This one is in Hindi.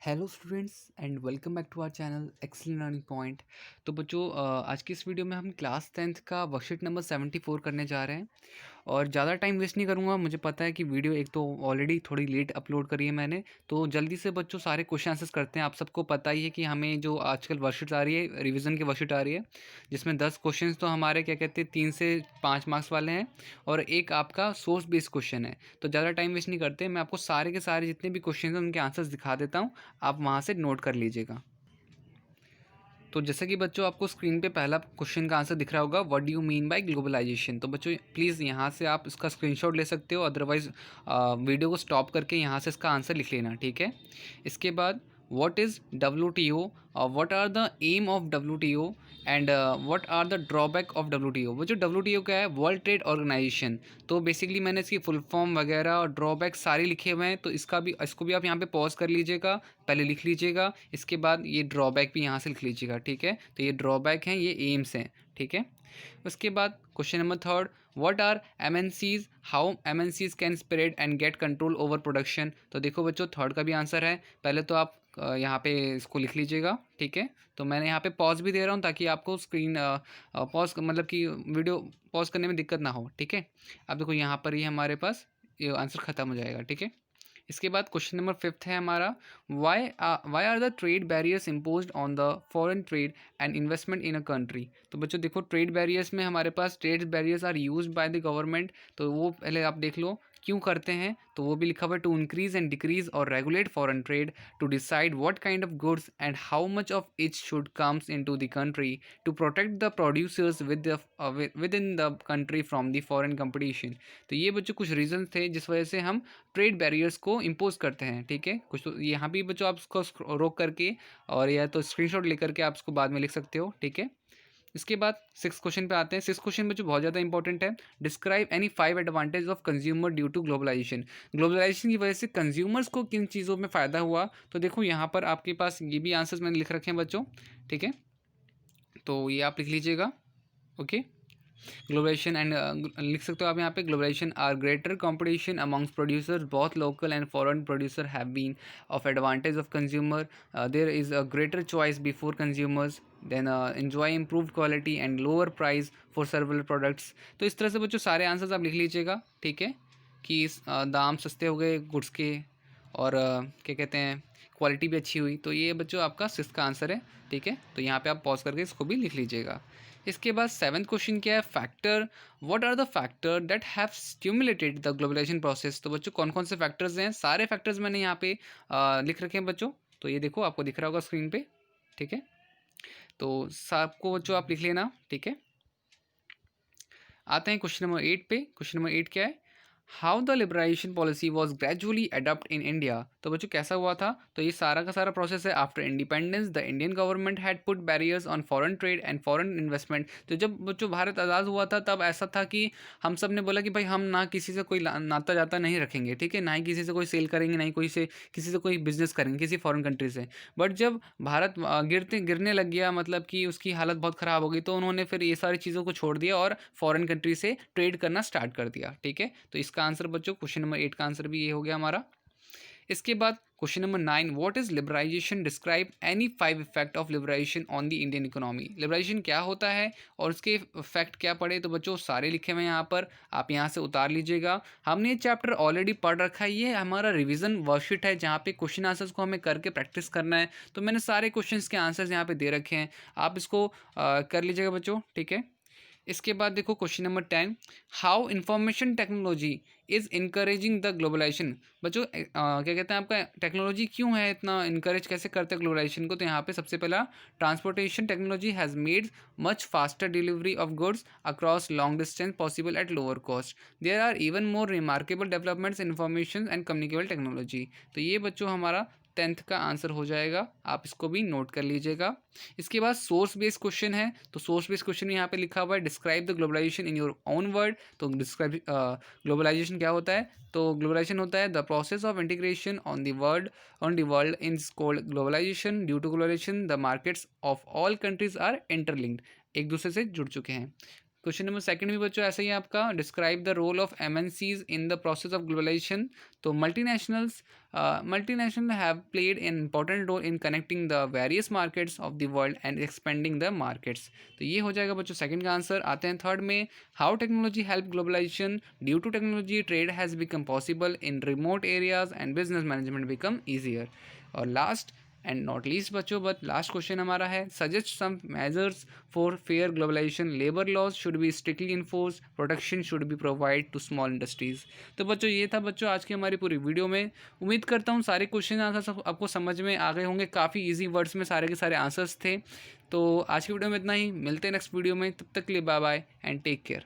Hello students and welcome back to our channel excellent learning point. तो बच्चों आज की इस वीडियो में हम क्लास 10th का वर्कशीट नंबर 74 करने जा रहे हैं और ज़्यादा टाइम वेस्ट नहीं करूँगा। मुझे पता है कि वीडियो एक तो ऑलरेडी थोड़ी लेट अपलोड करी है मैंने, तो जल्दी से बच्चों सारे क्वेश्चन आंसर्स करते हैं। आप सबको पता ही है कि हमें जो आजकल वर्कशीट आ रही है, रिवीजन की वर्कशीट आ रही है, जिसमें 10 क्वेश्चन तो हमारे क्या कहते हैं 3 से 5 मार्क्स वाले हैं और एक आपका सोर्स बेस्ड क्वेश्चन है। तो ज़्यादा टाइम वेस्ट नहीं करते, मैं आपको सारे के सारे जितने भी क्वेश्चन हैं उनके आंसर्स दिखा देता हूँ, आप वहाँ से नोट कर लीजिएगा। तो जैसे कि बच्चों आपको स्क्रीन पे पहला क्वेश्चन का आंसर दिख रहा होगा, what do you mean by globalisation. तो बच्चों प्लीज़ यहाँ से आप इसका स्क्रीनशॉट ले सकते हो, अदरवाइज़ वीडियो को स्टॉप करके यहाँ से इसका आंसर लिख लेना, ठीक है। इसके बाद what is WTO, what are the aim of WTO and what are the drawback of WTO। वो जो WTO क्या है, वर्ल्ड ट्रेड ऑर्गेनाइजेशन। तो बेसिकली मैंने इसकी फुल फॉर्म वगैरह और ड्रॉबैक सारे लिखे हुए हैं, तो इसको भी आप यहाँ पे पॉज कर लीजिएगा, पहले लिख लीजिएगा। इसके बाद ये ड्रॉबैक भी यहाँ से लिख लीजिएगा, ठीक है। तो ये ड्रॉबैक हैं, ये एम्स हैं, ठीक है। उसके बाद question number third, what are MNCs, how MNCs can spread and get control over production. तो देखो बच्चों, थर्ड का भी आंसर है। पहले तो आप यहाँ पे इसको लिख लीजिएगा, ठीक है। तो मैंने यहाँ पे पॉज भी दे रहा हूँ ताकि आपको स्क्रीन पॉज मतलब कि वीडियो पॉज करने में दिक्कत ना हो, ठीक है। अब देखो यहाँ पर ही हमारे पास ये आंसर ख़त्म हो जाएगा, ठीक है। इसके बाद क्वेश्चन नंबर फिफ्थ है हमारा, why are the trade barriers imposed on the foreign trade and investment in a country. तो बच्चों देखो, ट्रेड बैरियर्स में हमारे पास trade barriers are used by the government. तो वो पहले आप देख लो क्यों करते हैं, तो वो भी लिखा हुआ है, टू इंक्रीज एंड डिक्रीज और regulate foreign trade, to decide what kind of goods and how much of each should comes into the country, to protect the producers within the country from the foreign competition. तो ये बच्चों कुछ रीजन थे जिस वजह से हम ट्रेड बैरियर्स को इम्पोज करते हैं, ठीक है। कुछ तो यहाँ भी बच्चों आप उसको रोक करके और या तो स्क्रीनशॉट लेकर के आप उसको बाद में लिख सकते हो, ठीक है। इसके बाद सिक्स क्वेश्चन पे आते हैं। सिक्स क्वेश्चन बच्चों बहुत ज़्यादा इंपॉर्टेंट है। Describe any 5 advantage of consumer due to globalisation. Globalisation की वजह से कंज्यूमर्स को किन चीज़ों में फ़ायदा हुआ। तो देखो यहाँ पर आपके पास ये भी आंसर्स मैंने लिख रखे हैं बच्चों, ठीक है। तो ये आप लिख लीजिएगा, ओके। ग्लोबलाइजेशन एंड लिख सकते हो आप यहाँ पे, globalisation are greater competition amongst producers, both local and foreign producer have been of advantage of consumer, there is a greater choice before consumers, then enjoy improved quality and lower price for several products. तो इस तरह से बच्चों सारे आंसर्स आप लिख लीजिएगा, ठीक है, कि दाम सस्ते हो गए गुड्स के और क्या कहते हैं क्वालिटी भी अच्छी हुई। तो ये बच्चों आपका सिक्स का आंसर है, ठीक है। तो यहाँ पे आप पॉज करके इसको भी लिख लीजिएगा। इसके बाद सेवन्थ क्वेश्चन क्या है, factor, what are the factor that have stimulated the globalisation process. तो बच्चों कौन कौन से फैक्टर्स हैं, सारे फैक्टर्स मैंने यहाँ पे लिख रखे हैं बच्चों। तो ये देखो आपको दिख रहा होगा स्क्रीन पे, ठीक है। तो सबको बच्चों आप लिख लेना, ठीक है। आते हैं क्वेश्चन नंबर 8 पे। क्वेश्चन नंबर 8 क्या है, how the liberalisation policy was gradually adopt in India. तो बच्चों कैसा हुआ था, तो ये सारा का सारा प्रोसेस है। After independence the Indian government had put barriers on foreign trade and foreign investment. तो जब बच्चों भारत आज़ाद हुआ था तब ऐसा था कि हम सब ने बोला कि भाई हम ना किसी से कोई नाता जाता नहीं रखेंगे, ठीक है, ना ही किसी से कोई सेल करेंगे, ना ही कोई से किसी से कोई बिजनेस करेंगे किसी फॉरेन कंट्री से। बट जब भारत गिरने लग गया, मतलब कि उसकी हालत बहुत ख़राब हो गई, तो उन्होंने फिर ये सारी चीज़ों को छोड़ दिया और फॉरेन कंट्री से ट्रेड करना स्टार्ट कर दिया, ठीक है। तो इसका आंसर बच्चों क्वेश्चन नंबर 8 का आंसर भी ये हो गया हमारा। इसके बाद question number 9, what is liberalisation, describe any 5 effect of liberalisation on the Indian economy. Liberalisation क्या होता है और उसके इफेक्ट क्या पड़े। तो बच्चों सारे लिखे हुए हैं यहाँ पर, आप यहाँ से उतार लीजिएगा। हमने ये चैप्टर ऑलरेडी पढ़ रखा है, ये हमारा रिवीजन वर्कशीट है जहाँ पे क्वेश्चन आंसर्स को हमें करके प्रैक्टिस करना है। तो मैंने सारे क्वेश्चंस के आंसर्स यहाँ पे दे रखे हैं, आप इसको कर लीजिएगा बच्चों, ठीक है। इसके बाद देखो question number 10, how information technology is encouraging the globalisation. बच्चों क्या कहते हैं आपका टेक्नोलॉजी क्यों है इतना इनकरेज, कैसे करते हैं ग्लोबलाइजेशन को। तो यहाँ पे सबसे पहला, transportation technology has made much faster delivery of goods across long distance possible at lower cost, there are even more remarkable developments in information and communicable technology. तो ये बच्चों हमारा 10th का आंसर हो जाएगा, आप इसको भी नोट कर लीजिएगा। इसके बाद सोर्स बेस्ड क्वेश्चन है, तो सोर्स बेस्ड क्वेश्चन यहाँ पे लिखा हुआ है, describe the globalisation in your own word. तो डिस्क्राइब ग्लोबलाइजेशन क्या होता है, तो ग्लोबलाइजेशन होता है the process of integration on the world in cold globalisation, due to globalisation the markets of all countries are interlinked, एक दूसरे से जुड़ चुके हैं। क्वेश्चन नंबर सेकंड भी बच्चों ऐसा ही है आपका, describe the role of MNCs in the process of globalisation. तो multinational have played an important role in connecting the various markets of the world and expanding the markets. तो ये हो जाएगा बच्चों सेकंड का आंसर। आते हैं थर्ड में, how technology help globalisation. Due to technology trade has become possible in remote areas and business management become easier. और लास्ट एंड नॉट लीस्ट बच्चों, बट लास्ट क्वेश्चन हमारा है, suggest some measures for fair globalisation. Labour laws should be strictly enforce, protection should be provide to small industries. तो बच्चों ये था बच्चों आज की हमारी पूरी वीडियो में। उम्मीद करता हूँ सारे क्वेश्चन आंसर आपको समझ में आ गए होंगे, काफ़ी ईजी वर्ड्स में सारे के सारे आंसर्स थे। तो आज की वीडियो में इतना ही, मिलते हैं नेक्स्ट वीडियो में, तब तक के लिए bye bye and take care.